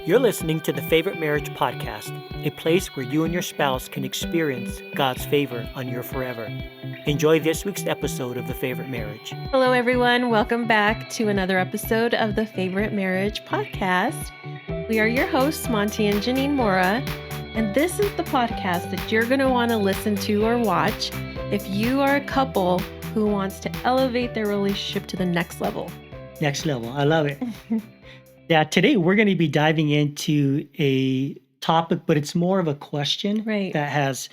You're listening to the Favorite Marriage Podcast, a place where you and your spouse can experience God's favor on your forever. Enjoy this week's episode of The Favorite Marriage. Hello, everyone. Welcome back to another episode of the Favorite Marriage Podcast. We are your hosts, Monty and Jeannine Mora, and this is the podcast that you're going to want to listen to or watch if you are a couple who wants to elevate their relationship to the next level. Next level. I love it. Yeah, today we're going to be diving into a topic, but it's more of a question that has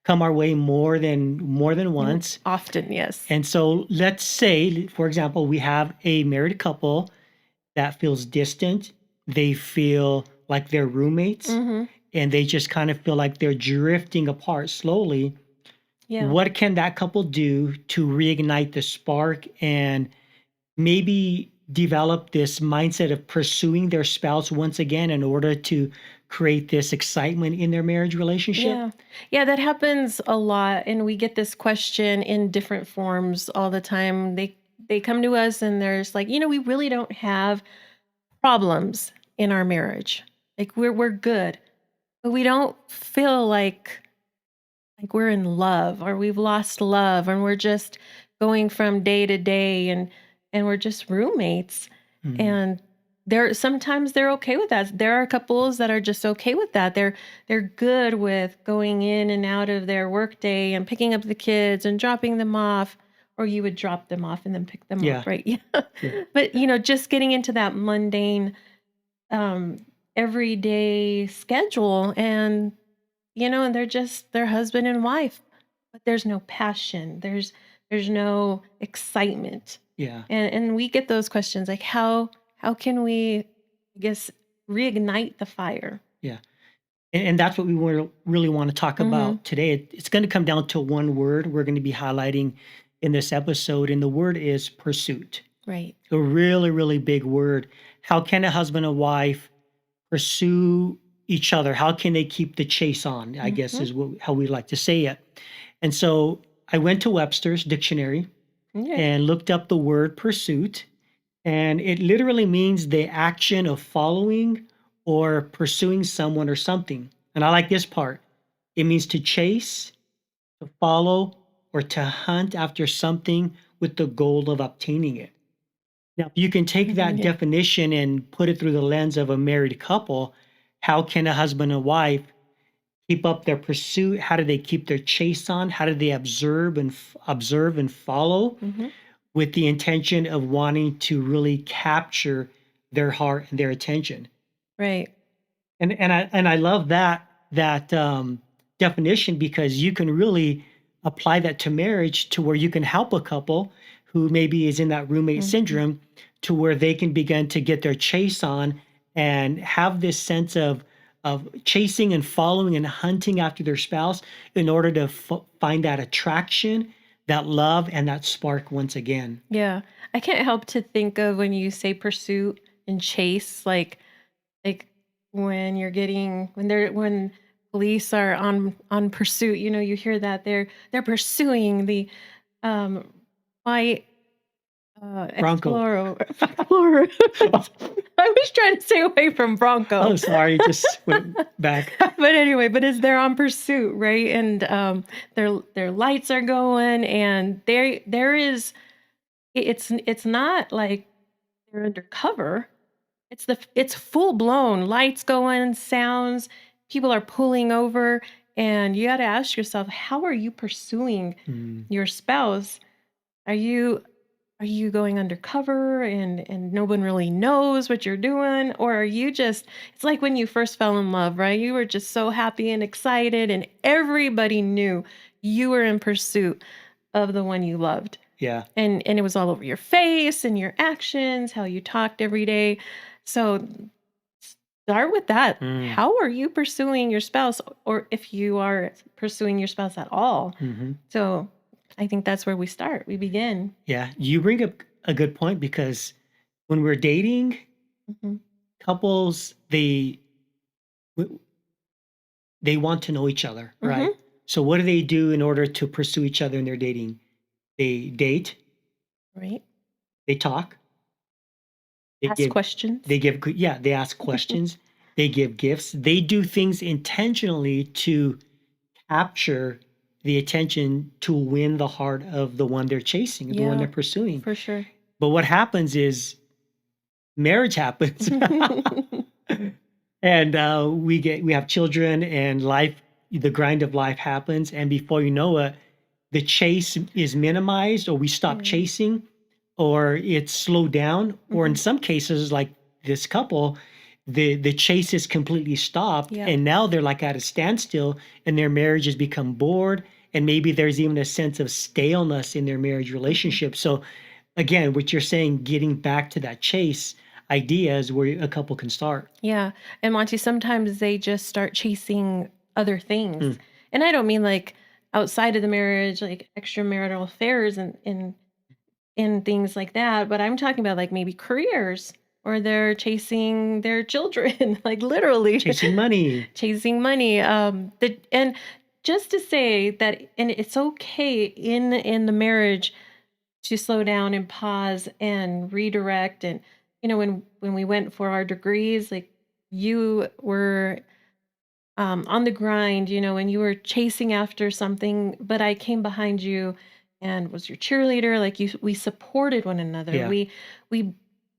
come our way more than once. Often, yes. And so let's say, for example, we have a married couple that feels distant. They feel like they're roommates, and they just kind of feel like they're drifting apart slowly. Yeah. What can that couple do to reignite the spark and maybe develop this mindset of pursuing their spouse once again in order to create this excitement in their marriage relationship? Yeah, that happens a lot. And we get this question in different forms all the time. They come to us and there's like, we really don't have problems in our marriage. Like we're good. But we don't feel like we're in love, or we've lost love, and we're just going from day to day and we're just roommates. And sometimes they're okay with that. There are couples that are just okay with that. They're good with going in and out of their workday and picking up the kids and dropping them off, or you would drop them off and then pick them up, right? Yeah. But just getting into that mundane, everyday schedule, and and they're husband and wife, but there's no passion. There's no excitement. Yeah. And we get those questions like, how can we, I guess, reignite the fire? Yeah. And that's what we really want to talk about today. It's going to come down to one word we're going to be highlighting in this episode, and the word is pursuit. Right. A really, really big word. How can a husband and wife pursue each other? How can they keep the chase on, I guess is how we like to say it. And so I went to Webster's dictionary and looked up the word pursuit, and it literally means the action of following or pursuing someone or something. And I like this part. It means to chase, to follow, or to hunt after something with the goal of obtaining it. Now, you can take that definition and put it through the lens of a married couple. How can a husband and wife keep up their pursuit? How do they keep their chase on? How do they observe and follow with the intention of wanting to really capture their heart and their attention? Right. And I love that definition, because you can really apply that to marriage, to where you can help a couple who maybe is in that roommate syndrome, to where they can begin to get their chase on and have this sense of chasing and following and hunting after their spouse in order to find that attraction, that love, and that spark once again. Yeah. I can't help to think of, when you say pursuit and chase, like when police are on pursuit, you hear that they're pursuing the white Bronco. Explorer. I was trying to stay away from Bronco. Oh, sorry, just went back. But anyway, they're on pursuit, right? And their lights are going, and it's not like they're undercover. It's full blown lights going, sounds, people are pulling over, and you got to ask yourself, how are you pursuing your spouse? Are you going undercover and no one really knows what you're doing? Or are you just, it's like when you first fell in love, right? You were just so happy and excited, and everybody knew you were in pursuit of the one you loved. Yeah. And it was all over your face and your actions, how you talked every day. So start with that. How are you pursuing your spouse, or if you are pursuing your spouse at all? So I think that's where we start. We begin. Yeah, you bring up a good point, because when we're dating, couples, they want to know each other, right? So what do they do in order to pursue each other in their dating? They date, right? They talk, Ask questions. They ask questions, they give gifts, they do things intentionally to capture the attention to win the heart of the one they're chasing, the one Yeah, they're pursuing. for sure. But what happens is marriage happens. And we have children and life, the grind of life happens, and before you know it, the chase is minimized, or we stop Yeah. chasing, or it's slowed down, or in Mhm. some cases, like this couple, the chase is completely stopped, Yeah. and now they're like at a standstill, and their marriage has become bored, and maybe there's even a sense of staleness in their marriage Mhm. relationship. So again, what you're saying, getting back to that chase idea is where a couple can start. Yeah. And Monty, sometimes they just start chasing other things. Mm, And I don't mean like outside of the marriage, like extramarital affairs and things like that, but I'm talking about like maybe careers, or they're chasing their children, like literally chasing money. chasing money. And just to say that, and it's okay in the marriage to slow down and pause and redirect. And when we went for our degrees, like you were on the grind, and you were chasing after something, but I came behind you and was your cheerleader. Like we supported one another. Yeah, We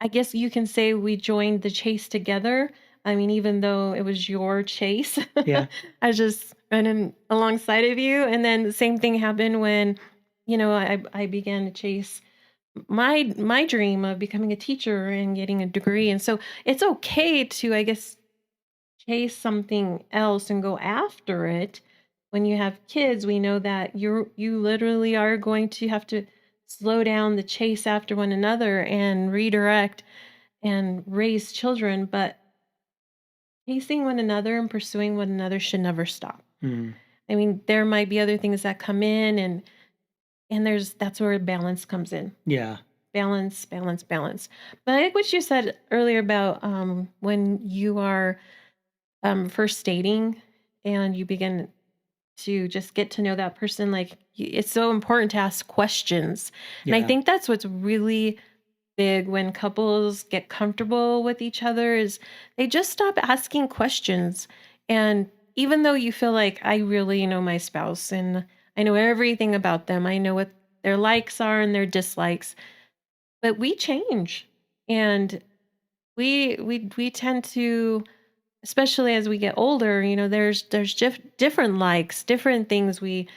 I guess you can say we joined the chase together. I mean, even though it was your chase, yeah, I was just running alongside of you. And then the same thing happened when, I began to chase my dream of becoming a teacher and getting a degree. And so it's okay to, I guess, chase something else and go after it. When you have kids, we know that you literally are going to have to slow down the chase after one another and redirect and raise children, but chasing one another and pursuing one another should never stop. mm, I mean, there might be other things that come in, and that's where balance comes in. yeah, Balance, balance, balance. But I like what you said earlier about when you are first dating and you begin to just get to know that person. Like it's so important to ask questions. And I yeah, think that's what's really big when couples get comfortable with each other is they just stop asking questions. And even though you feel like I really know my spouse and I know everything about them, I know what their likes are and their dislikes, but we change. And we tend to, especially as we get older, there's different likes, different things we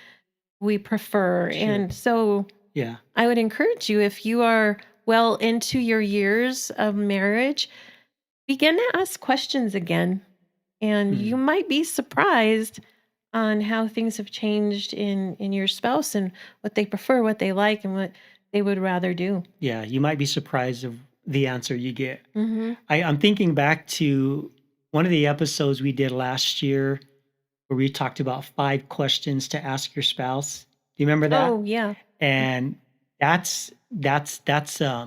prefer. sure, And so yeah, I would encourage you, if you are well into your years of marriage, begin to ask questions again. And you mm, might be surprised on how things have changed in your spouse and what they prefer, what they like, and what they would rather do. yeah. You might be surprised of the answer you get. Mm-hmm. I'm thinking back to one of the episodes we did last year where we talked about 5 questions to ask your spouse. Do you remember that? Oh, yeah. And that's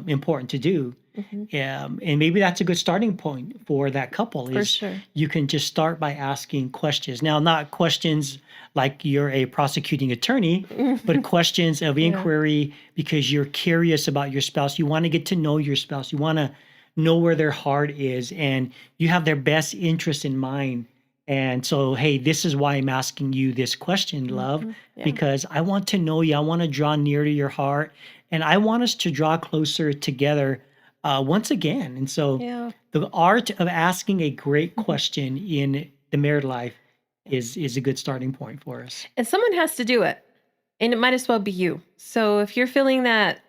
important to do. Mm-hmm. And maybe that's a good starting point for that couple For is sure. you can just start by asking questions. Now, not questions like you're a prosecuting attorney, but questions of Yeah. inquiry because you're curious about your spouse. You want to get to know your spouse. You want to know where their heart is and you have their best interest in mind. And so, hey, this is why I'm asking you this question, love, Mm-hmm. Yeah. because I want to know you. I want to draw near to your heart and I want us to draw closer together once again. And so Yeah. the art of asking a great Mhm. question in the married life Yeah. is a good starting point for us. And someone has to do it. And it might as well be you. So if you're feeling that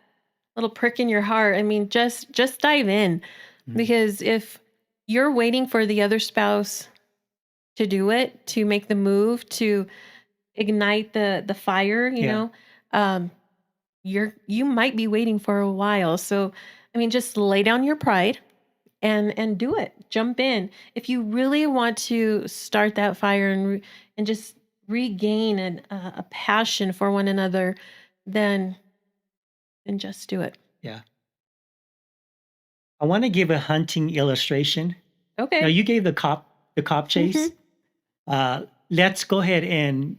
little prick in your heart, I mean, just dive in. Mm, Because if you're waiting for the other spouse to do it, to make the move, to ignite the fire, yeah, um, you might be waiting for a while. So I mean, just lay down your pride and do it. Jump in. If you really want to start that fire and just regain a passion for one another, then just do it. yeah. I want to give a hunting illustration. Now Okay. you gave the cop chase. Hmm. Let's go ahead and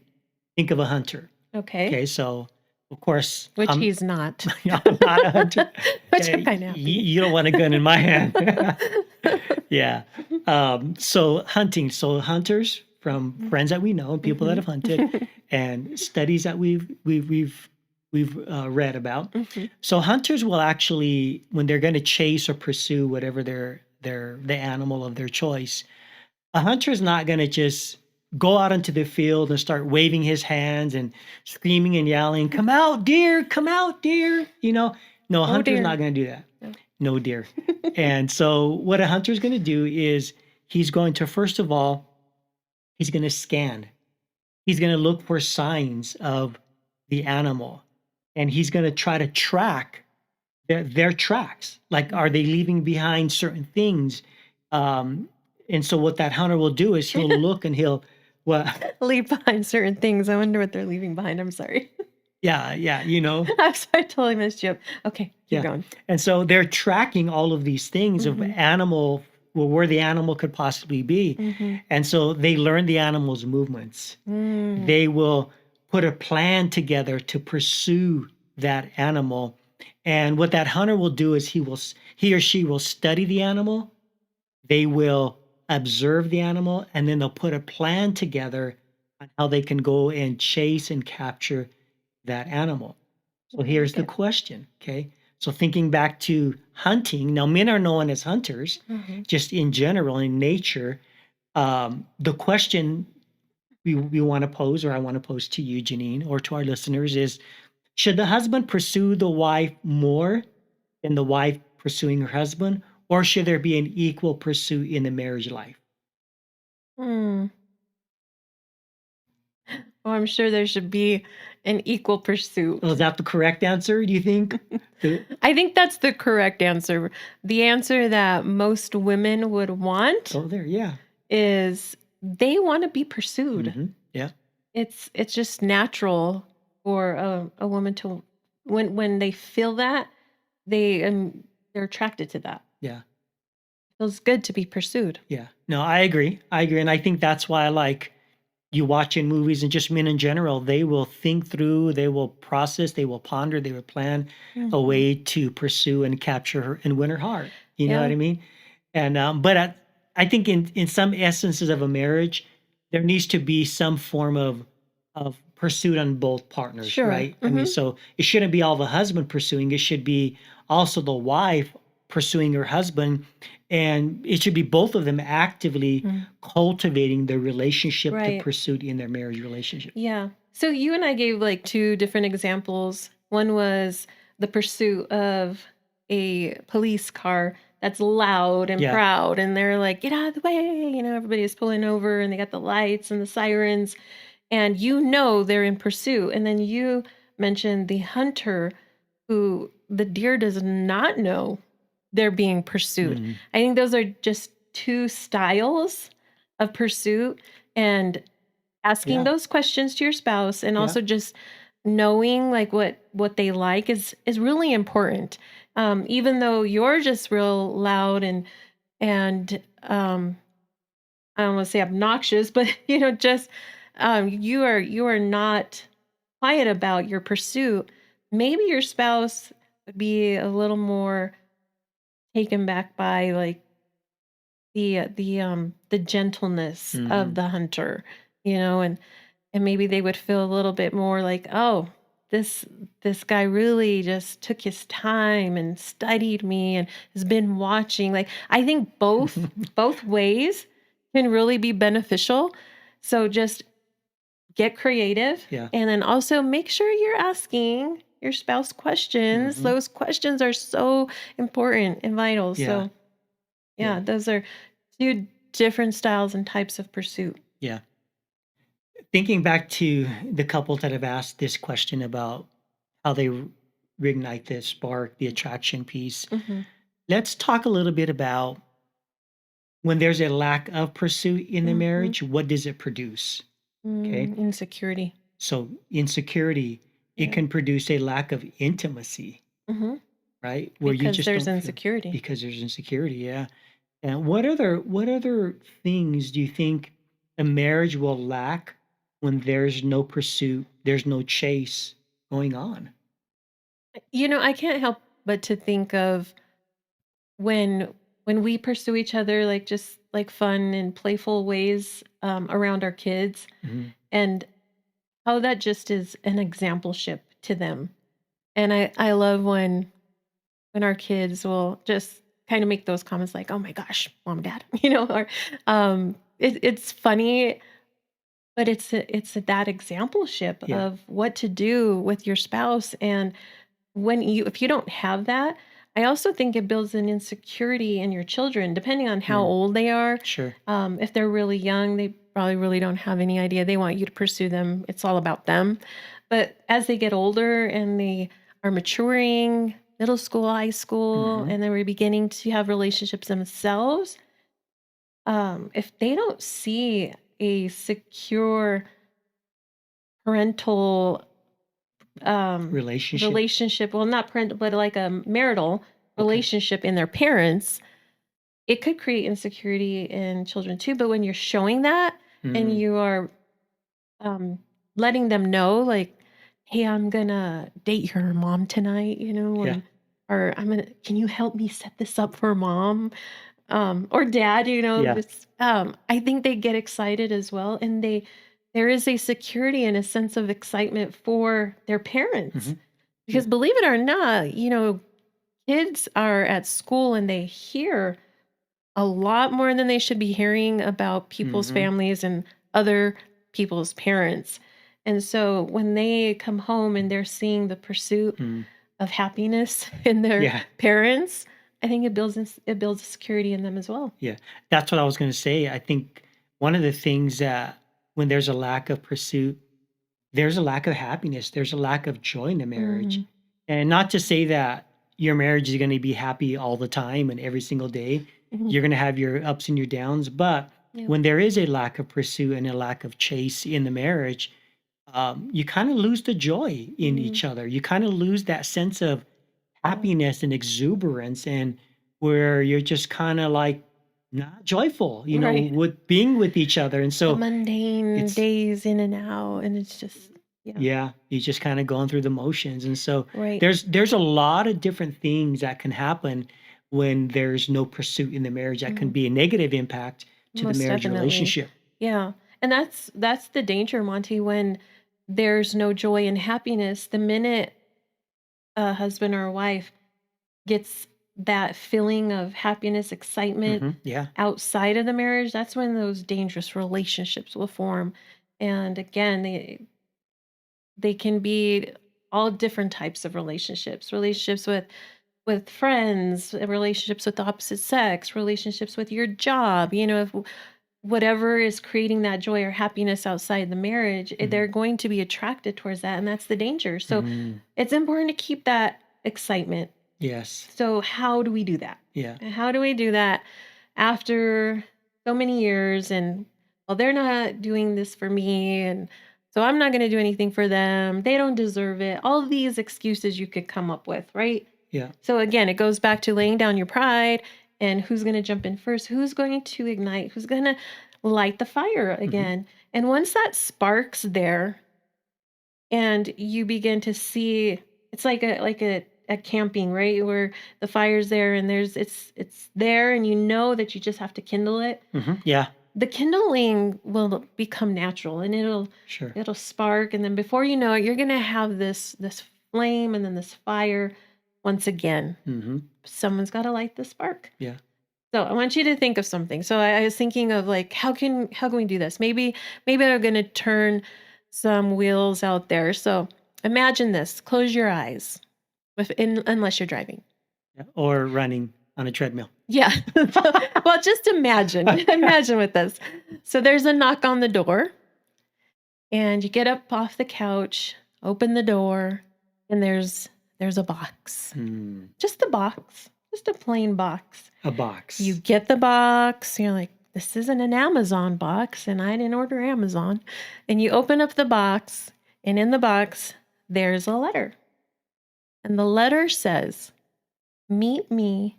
think of a hunter. Okay. Okay, so Of course, which he's not. I'm not a hunter. Which Yeah, I'm kind of happy. you don't want a gun in my hand. Yeah. So hunting. So hunters from friends that we know and people that Mhm. have hunted, and studies that we've read about. Mhm. So hunters will actually, when they're going to chase or pursue whatever the animal of their choice, a hunter is not going to just go out into the field and start waving his hands and screaming and yelling, "Come out, deer! Come out, deer!" No, a Oh hunter's dear. not going to do that. No. No deer. And so, what a hunter's going to do is he's going to, first of all, he's going to scan. He's going to look for signs of the animal, and he's going to try to track their tracks. Like, are they leaving behind certain things? Um, and so, what that hunter will do is he'll look and he'll, well, Leave behind certain things. I wonder what they're leaving behind. I'm sorry. yeah, I'm sorry, I totally missed you up. Okay, keep yeah. going. And so they're tracking all of these things of Mhm. animal, well, where the animal could possibly be. Mhm. And so they learn the animal's movements. Mm. They will put a plan together to pursue that animal. And what that hunter will do is he or she will study the animal, they will observe the animal, and then they'll put a plan together on how they can go and chase and capture that animal. So I here's like the it. question, okay? So thinking back to hunting, now men are known as hunters, Mhm. just in general in nature. The question we want to pose, or I want to pose to you, Janine, or to our listeners, is: should the husband pursue the wife more than the wife pursuing her husband, or should there be an equal pursuit in the marriage life? Mm. Well, I'm sure there should be an equal So is pursuit. that the correct answer, do you think? The- I think that's the correct answer. The answer that most women would want oh, there, yeah. is they want to be pursued. Yeah, It's just natural for a woman to when they feel that they're attracted to that. yeah, Feels good to be pursued. yeah. No, I agree. I agree. And I think that's why I like you watch in movies, and just men in general, they will think through, they will process, they will ponder, they will plan a Mhm. way to pursue and capture her and win her heart. You know what Yeah. I mean? And but I think in some essences of a marriage, there needs to be some form of pursuit on both partners, Sure. right? I mean, Mhm. so it shouldn't be all the husband pursuing; it should be also the wife pursuing her husband, and it should be both of them actively Mm. cultivating their relationship, the Right. pursuit in their marriage relationship. Yeah. So you and I gave like two different examples. One was the pursuit of a police car that's loud and Yeah, proud, and they're like, get out of the way. Everybody is pulling over and they got the lights and the sirens, and they're in pursuit. And then you mentioned the hunter who the deer does not know they're being pursued. mhm, I think those are just two styles of pursuit. And asking yeah, those questions to your spouse and yeah, also just knowing like what they like is really important. Even though you're just real loud and I don't want to say obnoxious, but just you are not quiet about your pursuit. Maybe your spouse would be a little more taken back by like the gentleness of mhm, the hunter, and maybe they would feel a little bit more like, oh, this this guy really just took his time and studied me and has been watching. Like I think both ways can really be beneficial. So just get creative yeah, and then also make sure you're asking your spouse questions. mhm, Those questions are so important and vital. yeah, So yeah, yeah, those are two different styles and types of pursuit. yeah. Thinking back to the couples that have asked this question about how they reignite the spark, the attraction piece, Mhm. let's talk a little bit about when there's a lack of pursuit in the Mhm. marriage, what does it produce? Okay. Insecurity. So insecurity, it Yeah. can produce a lack of intimacy, Mhm. right? Where you Because just there's don't feel, insecurity. because there's insecurity. Yeah. And what other things do you think a marriage will lack when there's no pursuit, there's no chase going on. I can't help but to think of when we pursue each other like just like fun and playful ways around our kids, Mhm. and how that just is an exampleship to them. And I love when our kids will just kind of make those comments like, "Oh my gosh, mom, dad," or it's funny, but it's that exampleship Yeah. of what to do with your spouse. And if you don't have that, I also think it builds an insecurity in your children, depending on how Mm. old they are. Sure. If they're really young, they probably really don't have any idea. They want you to pursue them. It's all about them. But as they get older and they are maturing, middle school, high school, Mhm. and they're beginning to have relationships themselves, if they don't see a secure parental um Relationship. relationship, well, not parental, but like a marital Okay. relationship in their parents, it could create insecurity in children too. But when you're showing that and Mm. you are um letting them know like, hey, I'm gonna date your mom tonight, Yeah. and or can you help me set this up for mom, or dad, Yeah. this I think they get excited as well, and there is a security and a sense of excitement for their parents. Mhm. Yeah. Because believe it or not, kids are at school and they hear a lot more than they should be hearing about people's Mhm. families and other people's parents. And so when they come home and they're seeing the pursuit Mm. of happiness in their Yeah. parents, I think it builds a security in them as well. Yeah. That's what I was gonna say. I think one of the things that when there's a lack of pursuit, there's a lack of happiness, there's a lack of joy in the marriage. Mhm. And not to say that your marriage is gonna be happy all the time and every single day. Mhm. You're gonna have your ups and your downs, but Yep. when there is a lack of pursuit and a lack of chase in the marriage, you kind of lose the joy in Mhm. each other. You kind of lose that sense of Yeah. happiness and exuberance, and where you're just kind of like not joyful, Right. with being with each other. And The so mundane it's, days in and out, and it's just yeah. yeah, you just kind of going through the motions. And so Right. there's a lot of different things that can happen when there's no pursuit in the marriage that can Mhm. be a negative impact to the Most marriage definitely. relationship. Yeah. And that's the danger, Monty, when there's no joy and happiness. The minute a husband or a wife gets that feeling of happiness, excitement Yeah. outside of the marriage, that's when those dangerous relationships will form. And again, they can be all different types of relationships. Relationships with friends, relationships with the opposite sex, relationships with your job, if whatever is creating that joy or happiness outside the marriage, Mhm. they're going to be attracted towards that, and that's the danger. So Mhm. it's important to keep that excitement. Yes. So how do we do that? Yeah. And how do we do that after so many years? And well, they're not doing this for me, and so I'm not going to do anything for them. They don't deserve it. All these excuses you could come up with, right? Yeah. So again, it goes back to laying down your pride and who's going to jump in first, who's going to ignite, who's going to light the fire Mhm. again. And once that sparks there and you begin to see, it's like a camping, right? Where the fire's there and it's there and you know that you just have to kindle it. Yeah. The kindling will become natural and Sure. it'll spark, and then before you know it, you're going to have this flame and then this fire once again. Mhm. Someone's got to light the spark. Yeah. So I want you to think of something. So I was thinking of like, how can we do this? Maybe I'm going to turn some wheels out there. So imagine this. Close your eyes, unless you're driving. Yeah. Or running on a treadmill. Yeah. Well, just imagine. Imagine with this. So there's a knock on the door, and you get up off the couch, open the door, and there's a box. Hmm. Just a box. Just a plain box. A You box. get the box, you're like, this isn't an Amazon box, and I didn't order Amazon. And you open up the box, and in the box, there's a letter. And the letter says, meet me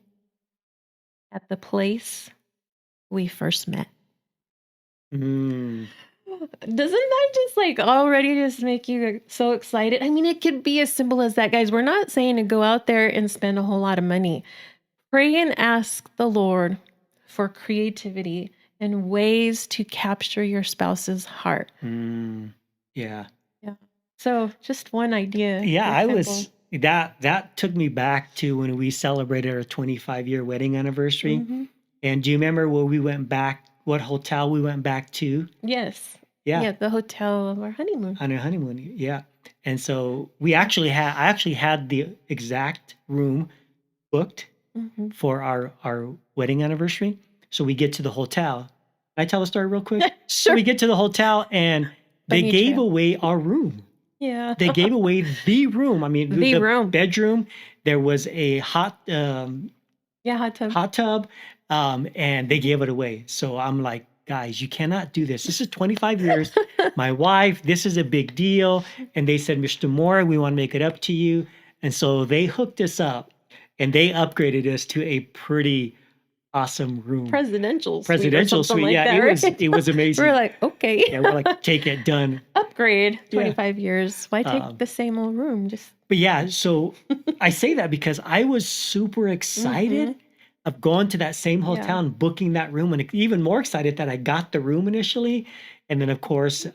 at the place we first met. Mm. Doesn't that just like already just make you so excited? I mean, it could be as simple as that, guys. We're not saying to go out there and spend a whole lot of money. Pray and ask the Lord for creativity and ways to capture your spouse's heart. Yeah. Yeah. So just one idea, Yeah, for I example. was that took me back to when we celebrated our 25-year wedding anniversary. Hmm. And do you remember where we went back, what hotel we went back to? Yes. Yeah, Yeah, the hotel of our honeymoon. on our honeymoon. Yeah. And so I actually had the exact room booked Hmm. for our wedding anniversary. So we get to the hotel. Can I tell the story real quick? So Sure. we get to the hotel and they Bunny gave trail. away our room. Yeah. They gave away the room. I mean, The the room. bedroom. There was a Yeah, hot tub. hot tub, and they gave it away. So I'm like, guys, you cannot do this. This is 25 years. My wife, this is a big deal. And they said, Mr. Moore, we want to make it up to you. And so they hooked us up and they upgraded us to a pretty awesome room. Presidential suite or Presidential something suite. like Yeah, that, right? it was We're amazing. like, okay. Yeah, we're like, take it, done. Upgrade. Yeah. 25 years. Why take Um, the same old room? Just but yeah, so I say that because I was super excited Mhm. of going to that same Yeah. hotel and booking that room, and even more excited that I got the room initially. And then of course,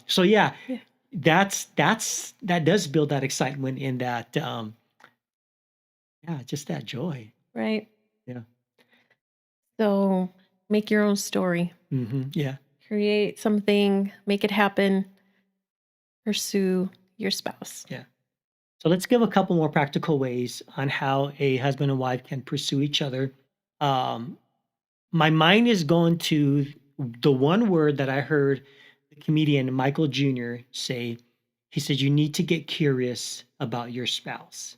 so yeah, Yeah. that does build that excitement in that, yeah, just that joy. Right. Yeah. So make your own story. Yeah. Create something, make it happen, pursue your spouse. Yeah. So let's give a couple more practical ways on how a husband and wife can pursue each other. Um, my mind is going to the one word that I heard the comedian Michael Jr. say. He said, "You need to get curious about your spouse."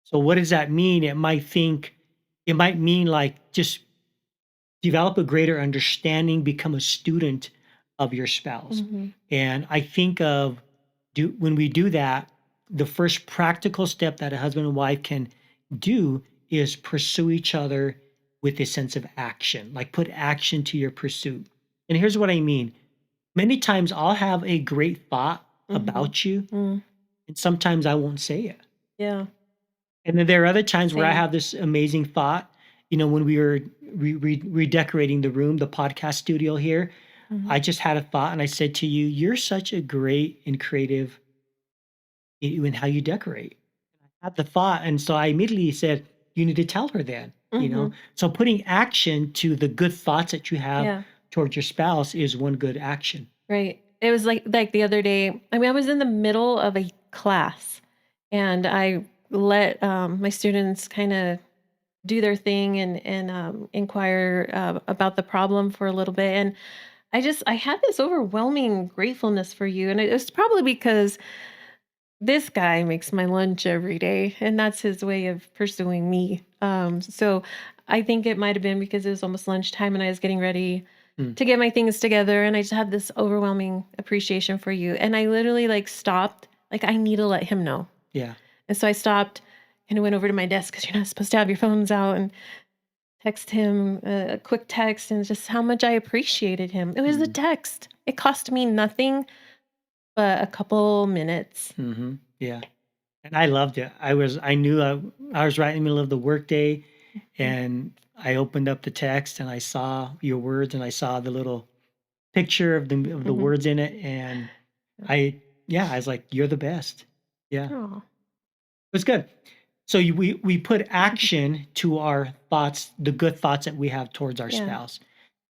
So what does that mean? It might mean like just develop a greater understanding, become a student of your spouse. Mhm. And I think of when we do that, the first practical step that a husband and wife can do is pursue each other with a sense of action, like put action to your pursuit. And here's what I mean. Many times I'll have a great thought Mhm. about you, Mm. and sometimes I won't say it. Yeah. And then there are other times where I Same. have this amazing thought. When we were redecorating the room, the podcast studio here, Mhm. I just had a thought and I said to you, "You're such a great and creative in how you decorate." I had the thought. And so I immediately said, "You need to tell her then." Mhm. So putting action to the good thoughts that you have Yeah. towards your spouse is one good action. Right. It was like the other day. I mean, I was in the middle of a class, and I let my students kind of do their thing and inquire about the problem for a little bit. And I had this overwhelming gratefulness for you, and it was probably because this guy makes my lunch every day, and that's his way of pursuing me. So I think it might have been because it was almost lunchtime and I was getting ready Mm, to get my things together, and I just had this overwhelming appreciation for you. And I literally like stopped, like I need to let him know. yeah. And so I stopped and went over to my desk because you're not supposed to have your phones out, and text him a quick text and just how much I appreciated him. It was a Mm, text. It cost me nothing but a couple minutes. yeah. And I loved it. I knew I was right in the middle of the workday, Mhm. and I opened up the text and I saw your words and I saw the little picture of the Mhm. words in it, and I was like, "You're the best." Yeah, it Aw. was good. So we put action to our thoughts, the good thoughts that we have towards our Yeah, spouse.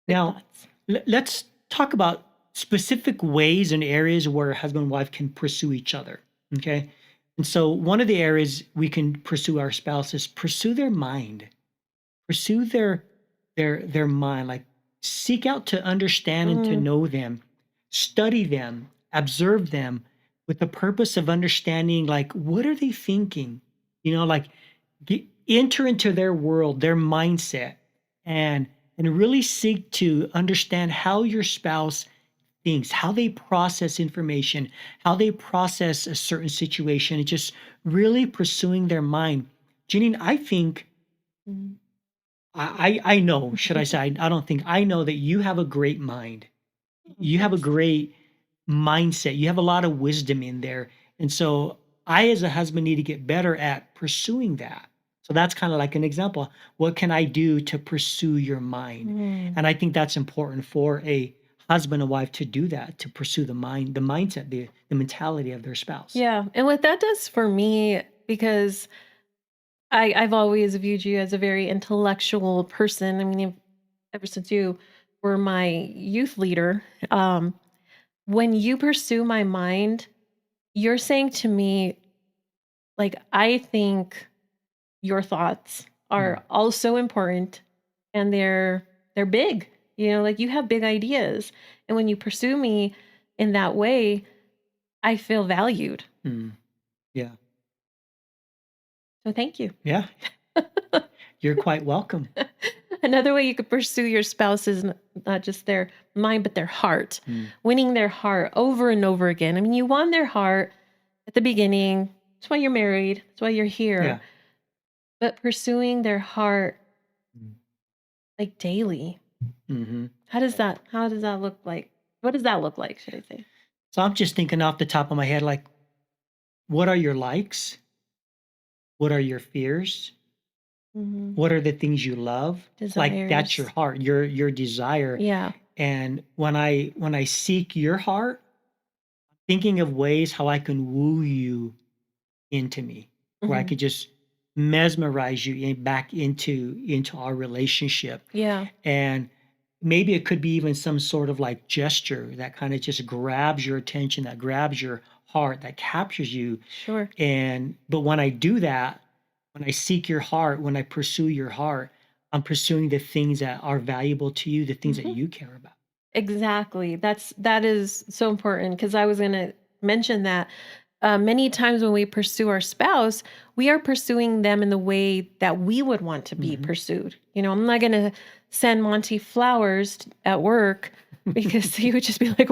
good Now, thoughts. let's talk about specific ways and areas where husband and wife can pursue each other. Okay. And so one of the areas we can pursue our spouse is pursue their mind, pursue their mind, like seek out to understand and to Mm, know them, study them, observe them with the purpose of understanding, like, what are they thinking? Like, enter into their world, their mindset, and really seek to understand how your spouse thinks, how they process information, how they process a certain situation, and just really pursuing their mind. Janine, I think mm. I know, should I say, I don't think, I know that you have a great mind. you have a Thanks. great mindset. You have a lot of wisdom in there. And so I, as a husband, need to get better at pursuing that. So that's kind of like an example. What can I do to pursue your mind? Mm. And I think that's important for a husband and wife to do that, to pursue the mindset, the mentality of their spouse. Yeah, and what that does for me, because I've always viewed you as a very intellectual person. I mean, ever since you were my youth leader, when you pursue my mind, you're saying to me, like, I think your thoughts Mm, are also important and they're big. Like you have big ideas. And when you pursue me in that way, I feel valued. mm, yeah. So thank you. Yeah. You're quite welcome. Another way you could pursue your spouse is not just their mind, but their heart, Mm, winning their heart over and over again. I mean, you won their heart at the beginning. That's why you're married. That's why you're here. yeah. But pursuing their heart Mm, like daily, mhm. how does that look like? What does that look like, should I say? So I'm just thinking off the top of my head, like, what are your likes? What are your fears? Hmm. What are the things you love? Like that's your Desires. heart, your desire. Yeah. And when I seek your heart, thinking of ways how I can woo you into me, where I Hmm. could just mesmerize you back into our relationship. Yeah. And maybe it could be even some sort of like gesture that kind of just grabs your attention, that grabs your heart, that captures you. Sure. And but when I do that, when I seek your heart, when I pursue your heart, I'm pursuing the things that are valuable to you, the things that Hmm. you care about. Exactly. That is so important because I was going to mention that many times when we pursue our spouse, we are pursuing them in the way that we would want to be Mhm. pursued. I'm not going to send Monty flowers at work because he would just be like,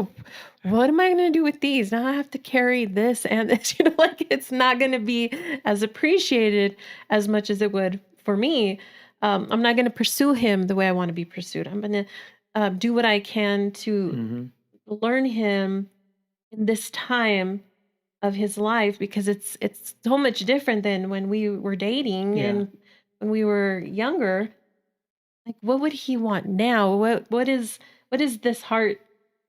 "What am I going to do with these? Now I have to carry this and this." Like it's not going to be as appreciated as much as it would for me. I'm not going to pursue him the way I want to be pursued. I'm going to do what I can to Mhm. learn him in this time of his life because it's so much different than when we were dating Yeah. and when we were younger. Like what would he want now? What is this heart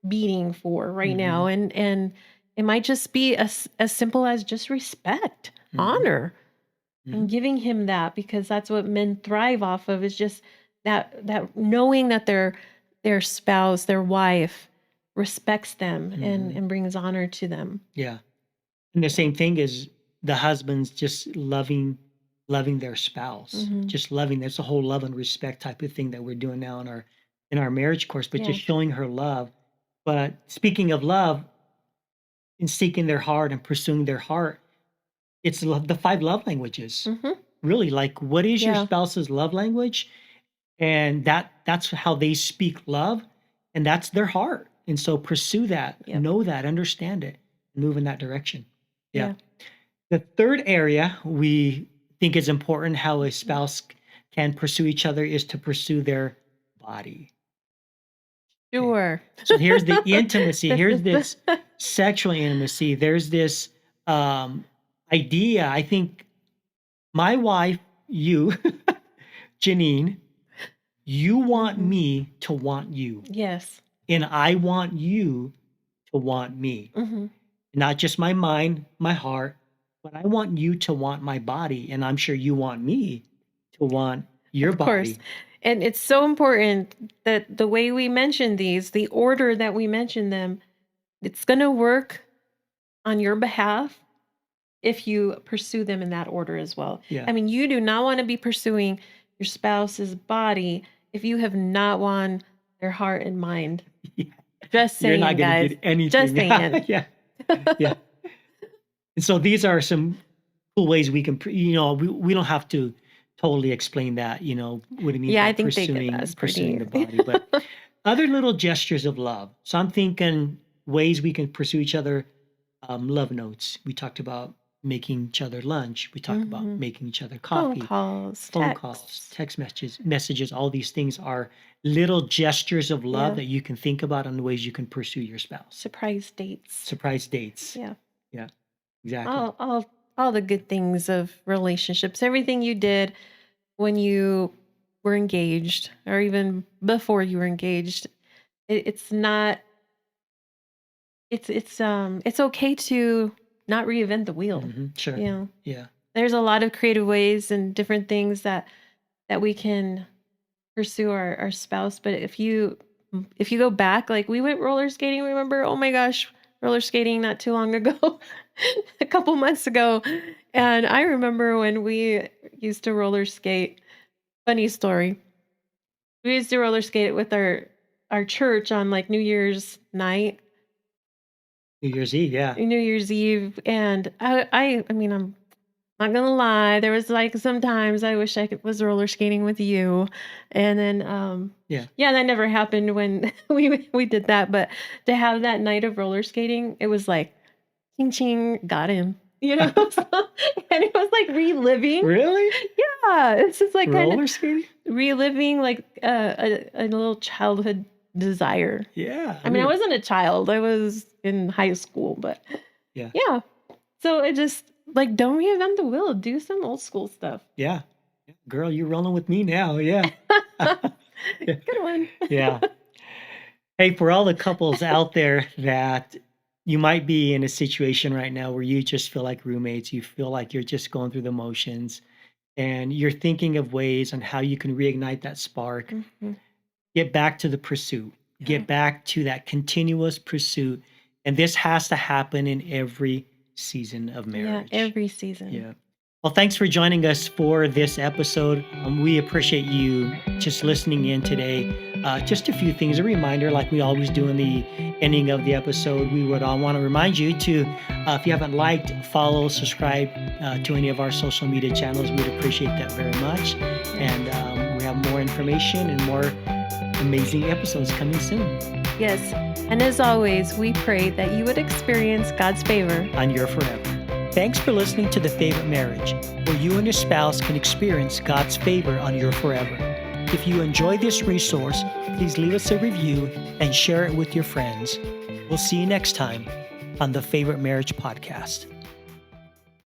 beating for right now? Mhm. And it might just be as simple as just respect, Mhm. honor, and Mhm. giving him that because that's what men thrive off of is just that knowing that their spouse, their wife respects them and Mhm. and brings honor to them. Yeah. And the Yeah. same thing is the husbands just loving their spouse, Mhm. just loving. That's a whole love and respect type of thing that we're doing now in our marriage course, but just Yes. showing her love. But speaking of love, in seeking their heart and pursuing their heart, it's the 5 love languages. Mhm. Really, like, what is your Yeah. spouse's love language? And that's how they speak love, and that's their heart. And so pursue that, Yep. know that, understand it, move in that direction. Yeah. Yeah. The third area we think is important how a spouse can pursue each other is to pursue their body. Okay. Sure. So here's the intimacy, This here's is this sexual intimacy, there's this um, idea. I think my wife, you, Janine, you want Mhm. me to want you, Yes. and I want you to want me. Mhm. Not just my mind, my heart, but I want you to want my body, and I'm sure you want me to want your Of course. body. And it's so important that the way we mention these, the order that we mention them, it's going to work on your behalf if you pursue them in that order as well. Yeah. I mean, you do not want to be pursuing your spouse's body if you have not won their heart and mind. Yeah. Just You're not saying, gonna guys. get Just anything. saying. Yeah, yeah. And so these are some cool ways we can, we don't have to totally explain that, what it means Yeah, by I think they get pursuing that's pursuing pretty. the body, but other little gestures of love. So I'm thinking ways we can pursue each other. Love notes. We talked about making each other lunch. We talk about Mhm. making each other Phone coffee, calls, phone calls, texts. text messages. All these things are little gestures of love Yeah. that you can think about on the ways you can pursue your spouse. Surprise dates. Surprise dates. Yeah. Yeah, exactly. All the good things of relationships. Everything you did when you were engaged or even before you were engaged. It's not it's okay to not reinvent the wheel. Sure. You know, Yeah. there's a lot of creative ways and different things that we can pursue our spouse. But if you go back, like we went roller skating, remember? Oh my gosh, roller skating not too long ago, a couple months ago. And I remember when we used to roller skate. Funny story. We used to roller skate with our church on like New Year's night, New Year's Eve. Yeah. New Year's Eve, and I mean I'm not gonna lie, there was like sometimes I wish was roller skating with you, and then Yeah. yeah, that never happened when we did that. But to have that night of roller skating, it was like ching ching, got him, you know, and it was like reliving. Really? Yeah, it's just like kind of Roller skating? reliving like a little childhood desire. Yeah. I mean, I wasn't a child; I was in high school, but Yeah. yeah. So it just like don't reinvent the wheel. Do some old school stuff. Yeah. Girl, you're rolling with me now. Yeah. Yeah. Good one. Yeah. Hey, for all the couples out there that you might be in a situation right now where you just feel like roommates, you feel like you're just going through the motions, and you're thinking of ways on how you can reignite that spark, Mhm. get back to the pursuit, Yeah. get back to that continuous pursuit. And this has to happen in every season of Yeah, marriage. every season. Yeah. Well, thanks for joining us for this episode. We appreciate you just listening in today. Just a few things, a reminder, like we always do in the ending of the episode, we would want to remind you to, if you haven't liked, follow, subscribe to any of our social media channels. We'd appreciate that very much. And we have more information and more amazing episodes coming soon Yes. And as always, we pray that you would experience God's favor. on Your Forever. Thanks for listening to The Favorite Marriage, where you and your spouse can experience God's favor on your forever. If you enjoy this resource, please leave us a review and share it with your friends. We'll see you next time on the Favorite Marriage Podcast.